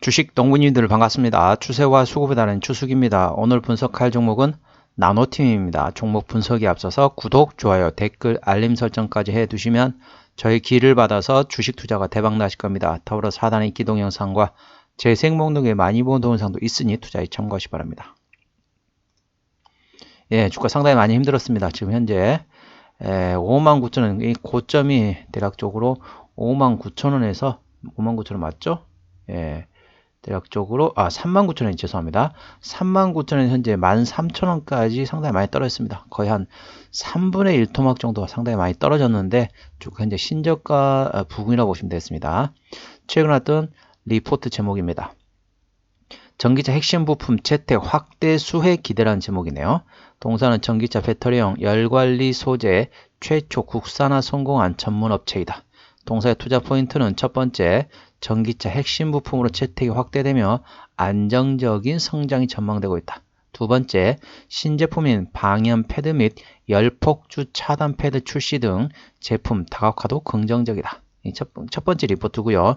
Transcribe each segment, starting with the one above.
주식 동문님들 반갑습니다. 추세와 수급에 따른 추수기입니다. 오늘 분석할 종목은 나노팀입니다. 종목 분석에 앞서서 구독, 좋아요, 댓글, 알림 설정까지 해두시면 저희 기를 받아서 주식 투자가 대박 나실 겁니다. 더불어 사단의 인기 동영상과 재생 목록에 많이 본 동영상도 있으니 투자에 참고하시 기 바랍니다. 예, 주가 상당히 많이 힘들었습니다. 지금 현재 59,000원, 이 고점이 대략적으로 59,000원에서 59,000원 맞죠? 예. 대략적으로 39,000원이 죄송합니다. 39,000원 현재 13,000원까지 상당히 많이 떨어졌습니다. 거의 한 3분의 1 토막 정도가 상당히 많이 떨어졌는데 쭉 현재 신저가 부근이라고 보시면 되겠습니다. 최근 왔던 리포트 제목입니다. 전기차 핵심 부품 채택 확대 수혜 기대라는 제목이네요. 동사는 전기차 배터리용 열관리 소재 최초 국산화 성공한 전문 업체이다. 동사의 투자 포인트는 첫 번째, 전기차 핵심 부품으로 채택이 확대되며 안정적인 성장이 전망되고 있다. 두 번째, 신제품인 방염 패드 및 열폭주 차단 패드 출시 등 제품 다각화도 긍정적이다. 첫 번째 리포트고요.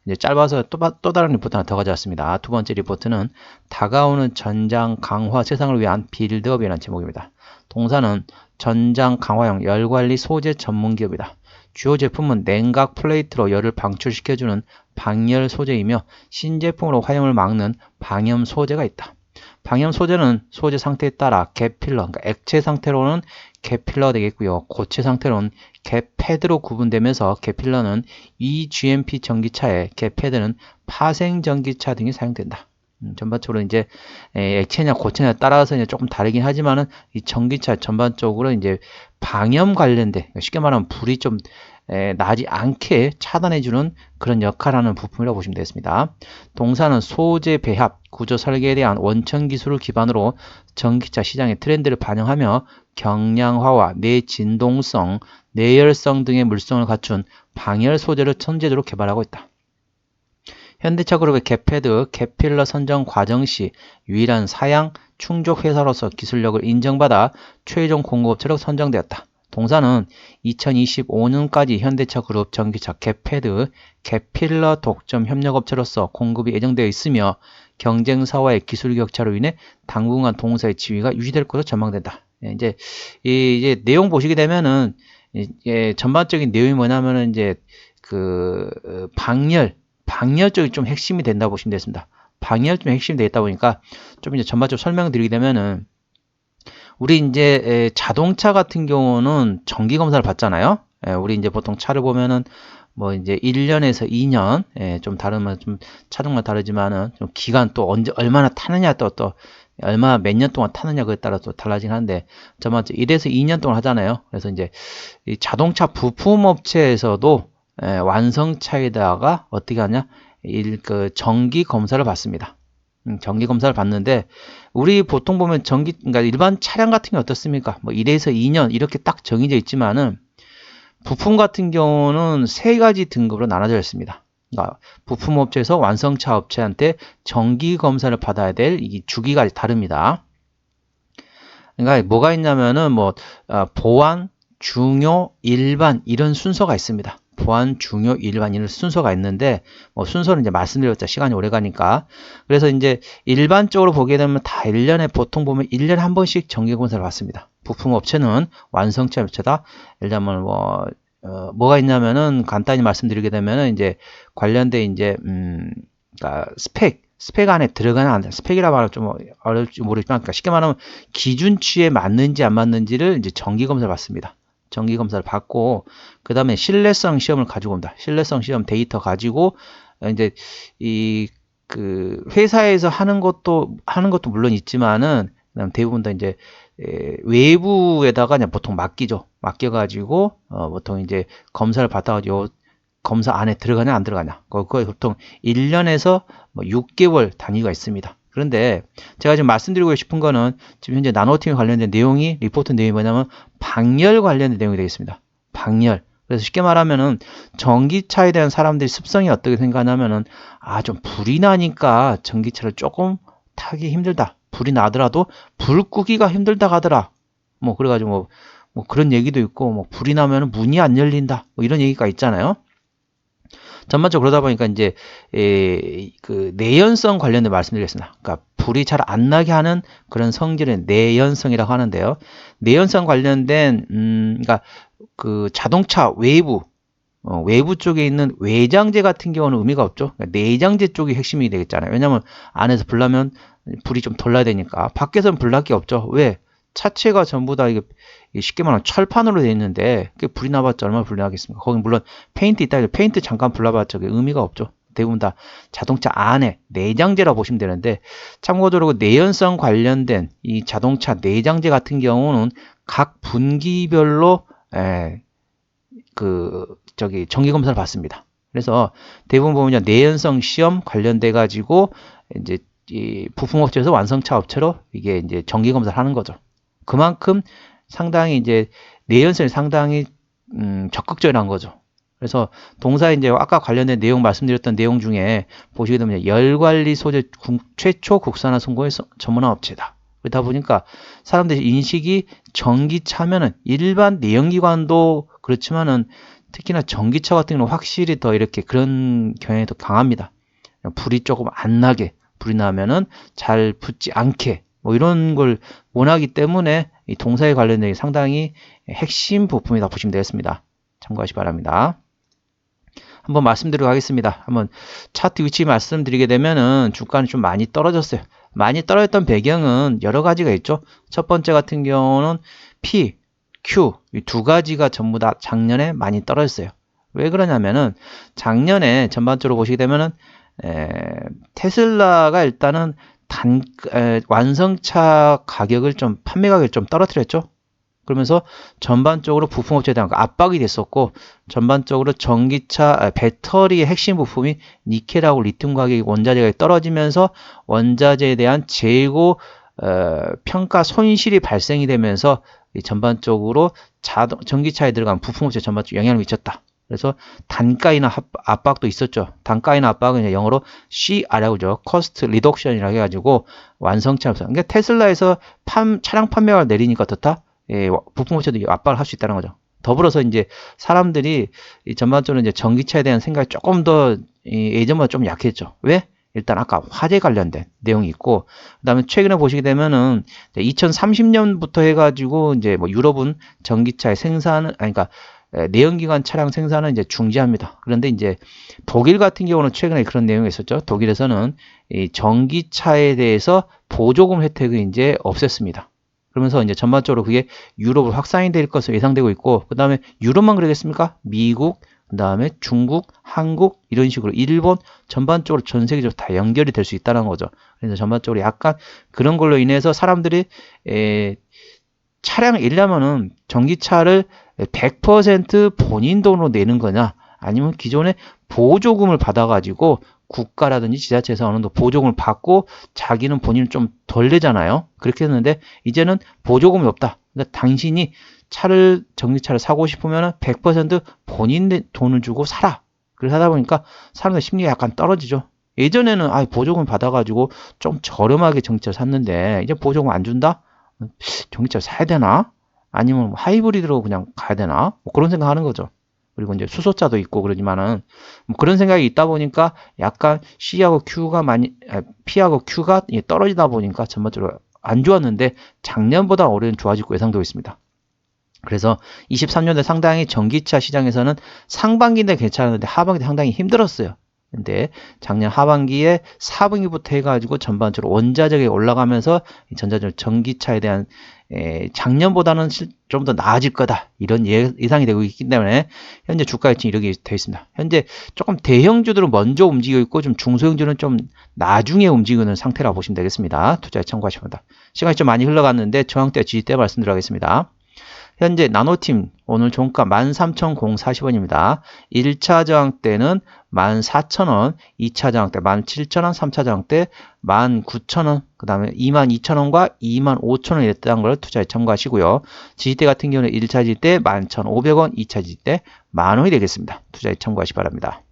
이제 짧아서 또 다른 리포트 하나 더 가져왔습니다. 두 번째 리포트는 다가오는 전장 강화 세상을 위한 빌드업이라는 제목입니다. 동사는 전장 강화용 열관리 소재 전문 기업이다. 주요 제품은 냉각 플레이트로 열을 방출시켜주는 방열 소재이며 신제품으로 화염을 막는 방염 소재가 있다. 방염 소재는 소재 상태에 따라 갭필러, 그러니까 액체 상태로는 갭필러가 되겠고요. 고체 상태로는 갭패드로 구분되면서 갭필러는 eGMP 전기차에 갭패드는 파생 전기차 등이 사용된다. 전반적으로 이제 액체냐 고체냐 따라서 이제 조금 다르긴 하지만은 이 전기차 전반적으로 이제 방염 관련된, 쉽게 말하면 불이 좀 나지 않게 차단해주는 그런 역할을 하는 부품이라고 보시면 되겠습니다. 동사는 소재 배합, 구조 설계에 대한 원천 기술을 기반으로 전기차 시장의 트렌드를 반영하며 경량화와 내진동성, 내열성 등의 물성을 갖춘 방열 소재를 천재적으로 개발하고 있다. 현대차 그룹의 갭패드, 갭필러 선정 과정 시 유일한 사양 충족 회사로서 기술력을 인정받아 최종 공급업체로 선정되었다. 동사는 2025년까지 현대차 그룹 전기차 갭패드, 갭필러 독점 협력업체로서 공급이 예정되어 있으며 경쟁사와의 기술 격차로 인해 당분간 동사의 지위가 유지될 것으로 전망된다. 이제 내용 보시게 되면은 전반적인 내용이 뭐냐면은 이제 방열 쪽이 좀 핵심이 된다고 보시면 되겠습니다. 방열 쪽이 핵심이 되겠다 보니까 좀 이제 전반적으로 설명드리게 되면은 우리 이제 자동차 같은 경우는 정기 검사를 받잖아요. 우리 이제 보통 차를 보면은 뭐 이제 1년에서 2년, 좀 다르면 좀 차종마다 다르지만은 좀 기간 또 언제 얼마나 타느냐 또 얼마 몇 년 동안 타느냐 그에 따라 또 달라지긴 한데 전반적으로 1에서 2년 동안 하잖아요. 그래서 이제 이 자동차 부품 업체에서도 완성차에다가 어떻게 하냐? 정기 검사를 받습니다. 정기 검사를 받는데 우리 보통 보면 그러니까 일반 차량 같은 게 어떻습니까? 뭐 1에서 2년 이렇게 딱 정해져 있지만은 부품 같은 경우는 세 가지 등급으로 나눠져 있습니다. 그러니까 부품 업체에서 완성차 업체한테 정기 검사를 받아야 될 이 주기가 다릅니다. 그러니까 뭐가 있냐면은 뭐 보안, 중요, 일반 이런 순서가 있습니다. 보안, 중요, 일반 이런 순서가 있는데 뭐 순서는 이제 말씀드렸죠. 시간이 오래 가니까. 그래서 이제 일반적으로 보게 되면 다 1년에 보통 보면 1년에 한 번씩 정기 검사를 받습니다. 부품 업체는 완성차 업체다. 예를 들면 뭐가 있냐면은 간단히 말씀드리게 되면은 이제 관련된 이제 그러니까 스펙 안에 들어가는 안 돼. 스펙이라고 하면 좀 어려울지 모르지만 그러니까 쉽게 말하면 기준치에 맞는지 안 맞는지를 이제 정기 검사를 받습니다. 정기 검사를 받고 그 다음에 신뢰성 시험을 가지고 옵니다. 신뢰성 시험 데이터 가지고 이제 회사에서 하는 것도 물론 있지만은 그다음 대부분 다 이제 외부에다가 그냥 보통 맡겨가지고 보통 이제 검사를 받아가지고 검사 안에 들어가냐 안 들어가냐 그거 보통 1년에서 뭐 6개월 단위가 있습니다. 그런데 제가 지금 말씀드리고 싶은 거는 지금 현재 나노팀에 관련된 내용이 리포트 내용이 뭐냐면 방열 관련된 내용이 되겠습니다. 방열. 그래서 쉽게 말하면은 전기차에 대한 사람들이 습성이 어떻게 생각하냐면은 좀 불이 나니까 전기차를 조금 타기 힘들다. 불이 나더라도 불 끄기가 힘들다 하더라. 뭐 그래가지고 뭐 그런 얘기도 있고 뭐 불이 나면은 문이 안 열린다. 뭐 이런 얘기가 있잖아요. 전반적으로 그러다 보니까 이제 그 내연성 관련된 말씀드리겠습니다. 그러니까 불이 잘 안 나게 하는 그런 성질은 내연성이라고 하는데요. 내연성 관련된 그러니까 그 자동차 외부 쪽에 있는 외장재 같은 경우는 의미가 없죠. 그러니까 내장재 쪽이 핵심이 되겠잖아요. 왜냐하면 안에서 불 나면 불이 좀 덜 나야 되니까. 밖에서는 불 날 게 없죠. 왜? 차체가 전부 다 이게 쉽게 말하면 철판으로 되어 있는데 그게 불이 나봤자 얼마나 불이 나겠습니까? 거기 물론 페인트 있다 해도 페인트 잠깐 불 나봤자 그게 의미가 없죠. 대부분 다 자동차 안에 내장재라 보시면 되는데, 참고적으로 그 내연성 관련된 이 자동차 내장재 같은 경우는 각 분기별로 정기 검사를 받습니다. 그래서 대부분 보면 내연성 시험 관련돼 가지고 이제 이 부품업체에서 완성차 업체로 이게 이제 정기 검사를 하는 거죠. 그만큼 상당히 이제 내연성이 상당히 적극적이라는 거죠. 그래서 동사 이제 아까 관련된 내용 말씀드렸던 내용 중에 보시게 되면 열관리 소재 최초 국산화 성공의 전문화 업체다. 그러다 보니까 사람들이 인식이 전기차면은 일반 내연기관도 그렇지만은 특히나 전기차 같은 경우는 확실히 더 이렇게 그런 경향이 더 강합니다. 불이 조금 안 나게, 불이 나면은 잘 붙지 않게, 뭐 이런 걸 원하기 때문에 이 동사에 관련된 상당히 핵심 부품이다 보시면 되겠습니다. 참고하시기 바랍니다. 한번 말씀드리도록 하겠습니다. 한번 차트 위치 말씀드리게 되면은 주가는 좀 많이 떨어졌어요. 많이 떨어졌던 배경은 여러 가지가 있죠. 첫 번째 같은 경우는 P, Q 이 두 가지가 전부 다 작년에 많이 떨어졌어요. 왜 그러냐면은 작년에 전반적으로 보시게 되면은 테슬라가 일단은 완성차 가격을 좀 판매 가격을 좀 떨어뜨렸죠. 그러면서 전반적으로 부품업체에 대한 압박이 됐었고, 전반적으로 전기차 배터리의 핵심 부품이 니켈하고 리튬 가격이 원자재가 떨어지면서 원자재에 대한 재고 평가 손실이 발생이 되면서 전반적으로 전기차에 들어간 부품업체 전반적으로 영향을 미쳤다. 그래서 단가 인하 압박도 있었죠. 단가 인하 압박은 영어로 CR이라고 하죠. Cost Reduction이라고 해가지고 완성차. 그러니까 테슬라에서 차량 판매가를 내리니까 어떻다? 부품업체도 압박을 할 수 있다는 거죠. 더불어서 이제 사람들이 전반적으로 이제 전기차에 대한 생각이 조금 더 예전보다 좀 약했죠. 왜? 일단 아까 화재 관련된 내용이 있고, 그다음에 최근에 보시게 되면은 2030년부터 해가지고 이제 뭐 유럽은 전기차의 생산을, 그러니까 내연기관 차량 생산은 이제 중지합니다. 그런데 이제 독일 같은 경우는 최근에 그런 내용이 있었죠. 독일에서는 이 전기차에 대해서 보조금 혜택을 이제 없앴습니다. 그러면서 이제 전반적으로 그게 유럽으로 확산이 될 것으로 예상되고 있고, 그 다음에 유럽만 그러겠습니까? 미국, 그 다음에 중국, 한국, 이런 식으로 일본, 전반적으로 전 세계적으로 다 연결이 될 수 있다는 거죠. 그래서 전반적으로 약간 그런 걸로 인해서 사람들이 차량을 일려면은 전기차를 100% 본인 돈으로 내는 거냐, 아니면 기존에 보조금을 받아가지고 국가라든지 지자체에서 어느 정도 보조금을 받고 자기는 본인은 좀 덜 내잖아요. 그렇게 했는데 이제는 보조금이 없다. 그러니까 당신이 전기차를 사고 싶으면 100% 본인 돈을 주고 사라. 그래서 하다 보니까 사람들 심리가 약간 떨어지죠. 예전에는 보조금 받아가지고 좀 저렴하게 전기차를 샀는데 이제 보조금 안 준다? 전기차를 사야 되나? 아니면 하이브리드로 그냥 가야 되나? 뭐 그런 생각 하는 거죠. 그리고 이제 수소차도 있고 그러지만은 뭐 그런 생각이 있다 보니까 약간 P하고 Q가 떨어지다 보니까 전반적으로 안 좋았는데 작년보다 올해는 좋아지고 예상되고 있습니다. 그래서 23년도에 상당히 전기차 시장에서는 상반기인데 괜찮았는데 하반기 때 상당히 힘들었어요. 근데 작년 하반기에 4분기부터 해가지고 전반적으로 원자재가 올라가면서 전기차에 대한 작년보다는 좀 더 나아질 거다, 이런 예상이 되고 있기 때문에 현재 주가 일정이 이렇게 되어 있습니다. 현재 조금 대형주들은 먼저 움직이고 있고 좀 중소형주는 좀 나중에 움직이는 상태라고 보시면 되겠습니다. 투자에 참고하시면 됩니다. 시간이 좀 많이 흘러갔는데 저항대 지지대 말씀드리겠습니다. 현재 나노팀 오늘 종가 13,040원입니다. 1차 저항대는 14,000원, 2차 저항대 17,000원, 3차 저항대 19,000원, 그 다음에 22,000원과 25,000원 이랬다는 걸 투자에 참고하시고요. 지지대 같은 경우는 1차 지지대 11,500원, 2차 지지대 10,000원이 되겠습니다. 투자에 참고하시기 바랍니다.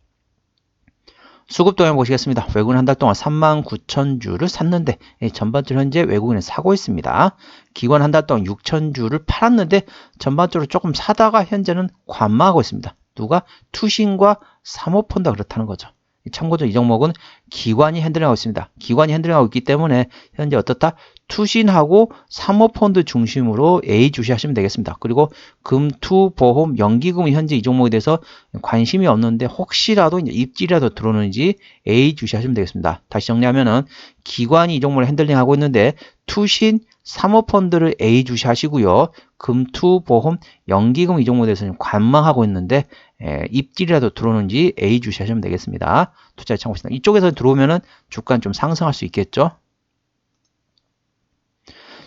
수급 동향 보시겠습니다. 외국인 한 달 동안 39,000주를 샀는데 전반적으로 현재 외국인은 사고 있습니다. 기관 한 달 동안 6,000주를 팔았는데 전반적으로 조금 사다가 현재는 관망하고 있습니다. 누가? 투신과 사모펀드가 그렇다는 거죠. 참고로 이 종목은 기관이 핸들링하고 있습니다. 기관이 핸들링하고 있기 때문에 현재 어떻다? 투신하고 사모펀드 중심으로 A 주시하시면 되겠습니다. 그리고 금, 투, 보험, 연기금은 현재 이 종목에 대해서 관심이 없는데 혹시라도 이제 입질이라도 들어오는지 A 주시하시면 되겠습니다. 다시 정리하면은 기관이 이 종목을 핸들링하고 있는데 투신, 사모펀드를 A 주시하시고요. 금, 투, 보험, 연기금 이 종목에 대해서는 관망하고 있는데 입질이라도 들어오는지 A 주시하시면 되겠습니다. 투자에 참고하시다. 이쪽에서 들어오면은 주가는 좀 상승할 수 있겠죠.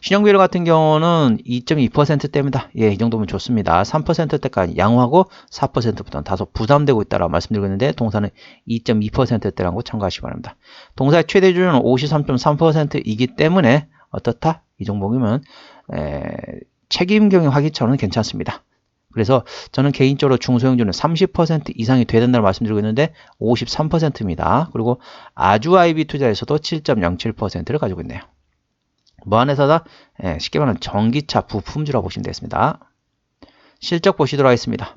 신용비율 같은 경우는 2.2%대입니다. 예, 이 정도면 좋습니다. 3%대까지 양호하고 4%보다는 다소 부담되고 있다고 말씀드리고 있는데 동사는 2.2%대라는 거 참고하시기 바랍니다. 동사의 최대주는 53.3%이기 때문에 어떻다? 이 종목이면 책임경영 하기처럼 괜찮습니다. 그래서 저는 개인적으로 중소형주는 30% 이상이 돼야 된다고 말씀드리고 있는데 53%입니다. 그리고 아주 IB 투자에서도 7.07%를 가지고 있네요. 무한 회사다? 쉽게 말하면 전기차 부품주라고 보시면 되겠습니다. 실적 보시도록 하겠습니다.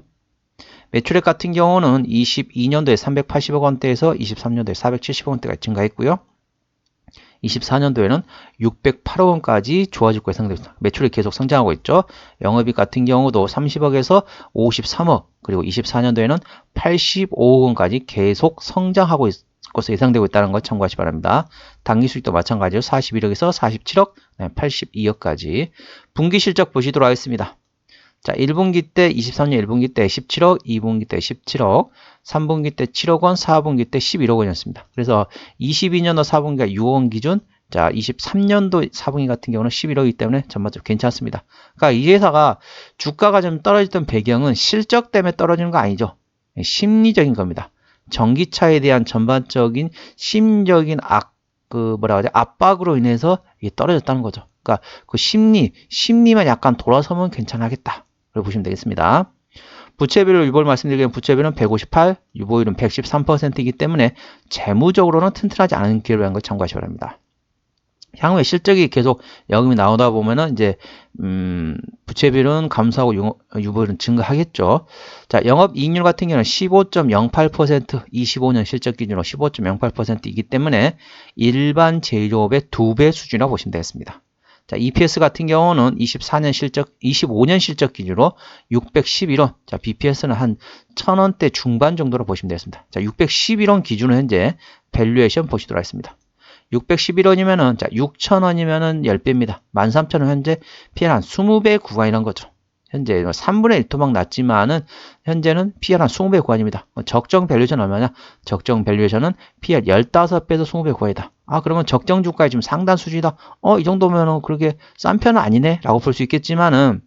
매출액 같은 경우는 22년도에 380억 원대에서 23년도에 470억 원대가 증가했고요. 24년도에는 608억 원까지 좋아질 것으로 예상됩니다. 매출이 계속 성장하고 있죠. 영업이익 같은 경우도 30억에서 53억, 그리고 24년도에는 85억 원까지 계속 성장하고 있을 것으로 예상되고 있다는 것 참고하시기 바랍니다. 당기수익도 마찬가지로 41억에서 47억, 82억까지. 분기 실적 보시도록 하겠습니다. 자, 1분기 때 23년 1분기 때 17억, 2분기 때 17억, 3분기 때 7억 원, 4분기 때 11억 원이었습니다. 그래서 22년도 4분기가 6억 원 기준, 자, 23년도 4분기 같은 경우는 11억이기 때문에 전반적으로 괜찮습니다. 그러니까 이 회사가 주가가 좀 떨어졌던 배경은 실적 때문에 떨어지는 거 아니죠. 심리적인 겁니다. 전기차에 대한 전반적인 심리적인 압박으로 인해서 이게 떨어졌다는 거죠. 그러니까 그 심리만 약간 돌아서면 괜찮겠다. 보시면 되겠습니다. 부채비율 유보를 말씀드리면 부채비율은 158, 유보율은 113%이기 때문에 재무적으로는 튼튼하지 않은 기업이라는 걸 참고하시기 바랍니다. 향후에 실적이 계속 여금이 나오다 보면은 이제 부채비율은 감소하고 유보율은 증가하겠죠. 자, 영업이익률 같은 경우는 15.08%, 25년 실적 기준으로 15.08%이기 때문에 일반 제조업의 2배 수준이라고 보시면 되겠습니다. 자, EPS 같은 경우는 25년 실적 기준으로 611원. 자, BPS는 한 1000원대 중반 정도로 보시면 되겠습니다. 자, 611원 기준으로 현재 밸류에이션 보시도록 하겠습니다. 611원이면은, 자, 6,000원이면은 10배입니다. 13,000원 현재 PL 한 20배 구간이란 거죠. 현재 3분의 1 토막 났지만은, 현재는 PL 한 20배 구간입니다. 적정 밸류에이션 얼마냐? 적정 밸류에이션은 PL 15배에서 20배 구간이다. 아, 그러면 적정 주가의 지금 상단 수준이다. 이 정도면은 그렇게 싼 편은 아니네? 라고 볼 수 있겠지만은,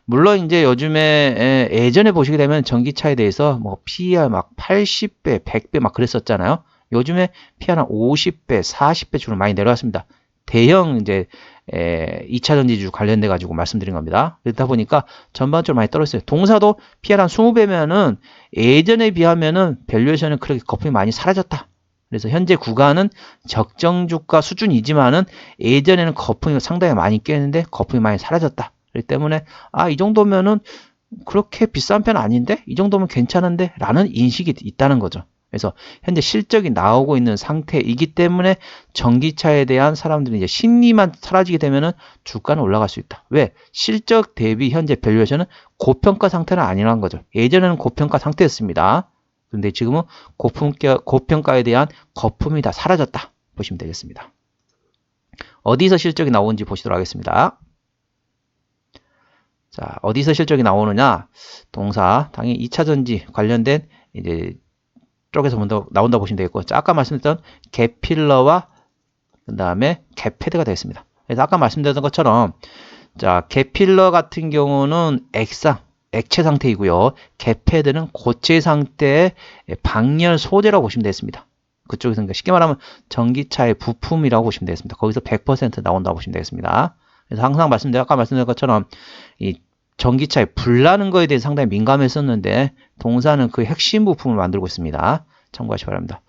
물론 이제 요즘에 예전에 보시게 되면 전기차에 대해서 뭐 PER 막 80배, 100배 막 그랬었잖아요. 요즘에 PER 한 50배, 40배 주로 많이 내려왔습니다. 대형 이제 2차 전지주 관련돼 가지고 말씀드린 겁니다. 그러다 보니까 전반적으로 많이 떨어졌어요. 동사도 PER 한 20배면은 예전에 비하면은 밸류에이션은 그렇게 거품이 많이 사라졌다. 그래서 현재 구간은 적정 주가 수준이지만은 예전에는 거품이 상당히 많이 껴있는데 거품이 많이 사라졌다. 그렇기 때문에 이 정도면은 그렇게 비싼 편 아닌데? 이 정도면 괜찮은데? 라는 인식이 있다는 거죠. 그래서 현재 실적이 나오고 있는 상태이기 때문에 전기차에 대한 사람들이 이제 심리만 사라지게 되면은 주가는 올라갈 수 있다. 왜? 실적 대비 현재 밸류에이션은 고평가 상태는 아니라는 거죠. 예전에는 고평가 상태였습니다. 근데 지금은 고평가에 대한 거품이 다 사라졌다. 보시면 되겠습니다. 어디서 실적이 나오는지 보시도록 하겠습니다. 자, 어디서 실적이 나오느냐? 동사, 당연히 2차전지 관련된 이제 쪽에서 먼저 나온다 보시면 되겠고, 자, 아까 말씀드렸던 갭필러와 그 다음에 갭패드가 되겠습니다. 그래서 아까 말씀드렸던 것처럼, 자, 갭필러 같은 경우는 액체 상태이고요. 갭패드는 고체 상태의 방열 소재라고 보시면 되겠습니다. 그쪽에서 쉽게 말하면 전기차의 부품이라고 보시면 되겠습니다. 거기서 100% 나온다고 보시면 되겠습니다. 그래서 항상 아까 말씀드린 것처럼 이 전기차에 불나는 거에 대해 상당히 민감했었는데 동사는 그 핵심 부품을 만들고 있습니다. 참고하시기 바랍니다.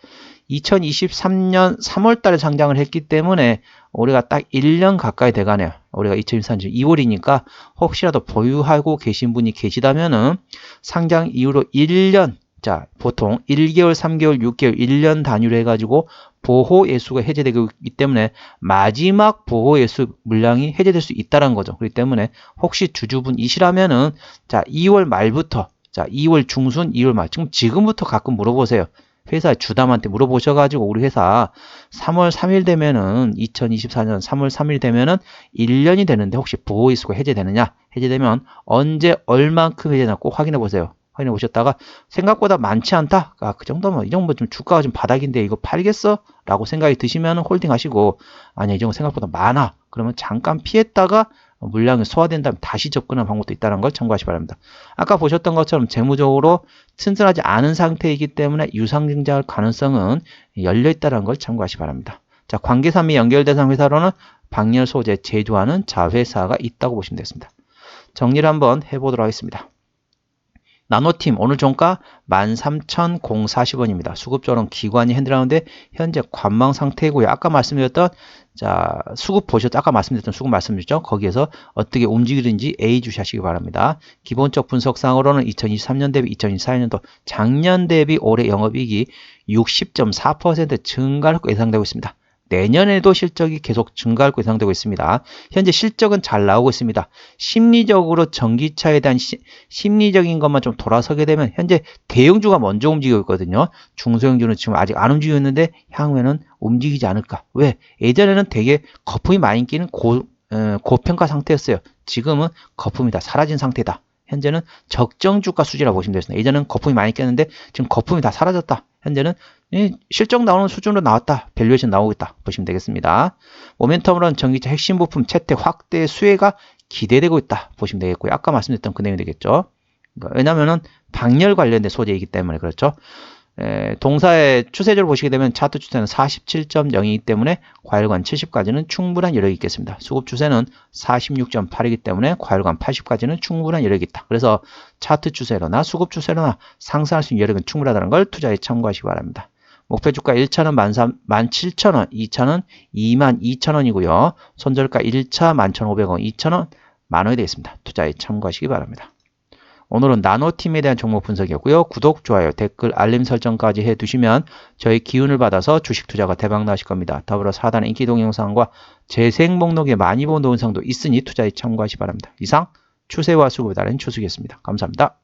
2023년 3월 달에 상장을 했기 때문에 올해가 딱 1년 가까이 돼가네요. 올해가 2023년 2월이니까 혹시라도 보유하고 계신 분이 계시다면은 상장 이후로 1년 자, 보통 1개월, 3개월, 6개월, 1년 단위로 해가지고 보호 예수가 해제되고 있기 때문에 마지막 보호 예수 물량이 해제될 수 있다는 거죠. 그렇기 때문에 혹시 주주분이시라면은 자, 2월 말부터 자, 2월 중순, 2월 말 지금부터 가끔 물어보세요. 회사 주담한테 물어보셔가지고 우리 회사 3월 3일 되면은 2024년 3월 3일 되면은 1년이 되는데 혹시 보호 예수가 해제되느냐? 해제되면 언제 얼만큼 해제되나 꼭 확인해 보세요. 확인해 보셨다가 생각보다 많지 않다. 아, 그 정도면 이 정도 좀 주가가 좀 바닥인데 이거 팔겠어? 라고 생각이 드시면 홀딩 하시고 아니야 이 정도 생각보다 많아. 그러면 잠깐 피했다가 물량이 소화된 다음에 다시 접근하는 방법도 있다는 걸 참고하시기 바랍니다. 아까 보셨던 것처럼 재무적으로 튼튼하지 않은 상태이기 때문에 유상증자할 가능성은 열려있다는 걸 참고하시기 바랍니다. 자, 관계사 및 연결대상 회사로는 방열 소재 제조하는 자회사가 있다고 보시면 되겠습니다. 정리를 한번 해보도록 하겠습니다. 나노팀 오늘 종가 13,040원입니다. 수급조론 기관이 핸들하는데 현재 관망 상태이고요. 아까 말씀드렸던 자 수급 보셨죠? 아까 말씀드렸던 수급 말씀드렸죠? 거기에서 어떻게 움직이는지 A 주시하시기 바랍니다. 기본적 분석상으로는 2023년 대비 2024년도 작년 대비 올해 영업이익이 60.4% 증가할 것으로 예상되고 있습니다. 내년에도 실적이 계속 증가할 것으로 예상되고 있습니다. 현재 실적은 잘 나오고 있습니다. 심리적으로 전기차에 대한 심리적인 것만 좀 돌아서게 되면 현재 대형주가 먼저 움직이고 있거든요. 중소형주는 지금 아직 안 움직이고 있는데 향후에는 움직이지 않을까. 왜? 예전에는 되게 거품이 많이 끼는 고평가 상태였어요. 지금은 거품이 다 사라진 상태다. 현재는 적정 주가 수준이라고 보시면 되겠습니다. 예전에는 거품이 많이 꼈는데 지금 거품이 다 사라졌다. 현재는 실적 나오는 수준으로 나왔다. 밸류에이션 나오고 있다. 보시면 되겠습니다. 모멘텀으로는 전기차 핵심 부품 채택 확대 수혜가 기대되고 있다. 보시면 되겠고요. 아까 말씀드렸던 그 내용이 되겠죠. 왜냐면은 방열 관련된 소재이기 때문에 그렇죠. 동사의 추세적으로 보시게 되면 차트 추세는 47.0이기 때문에 과열관 70까지는 충분한 여력이 있겠습니다. 수급 추세는 46.8이기 때문에 과열관 80까지는 충분한 여력이 있다. 그래서 차트 추세로나 수급 추세로나 상승할 수 있는 여력은 충분하다는 걸 투자에 참고하시기 바랍니다. 목표 주가 1차는 17,000원, 2차는 22,000원이고요. 손절가 1차 11,500원, 2,000원 만원이 되겠습니다. 투자에 참고하시기 바랍니다. 오늘은 나노팀에 대한 종목 분석이었고요. 구독, 좋아요, 댓글, 알림 설정까지 해두시면 저희 기운을 받아서 주식 투자가 대박 나실 겁니다. 더불어 하단의 인기 동영상과 재생 목록에 많이 본 동영상도 있으니 투자에 참고하시기 바랍니다. 이상 추세와 수급에 따른 추수겠습니다. 감사합니다.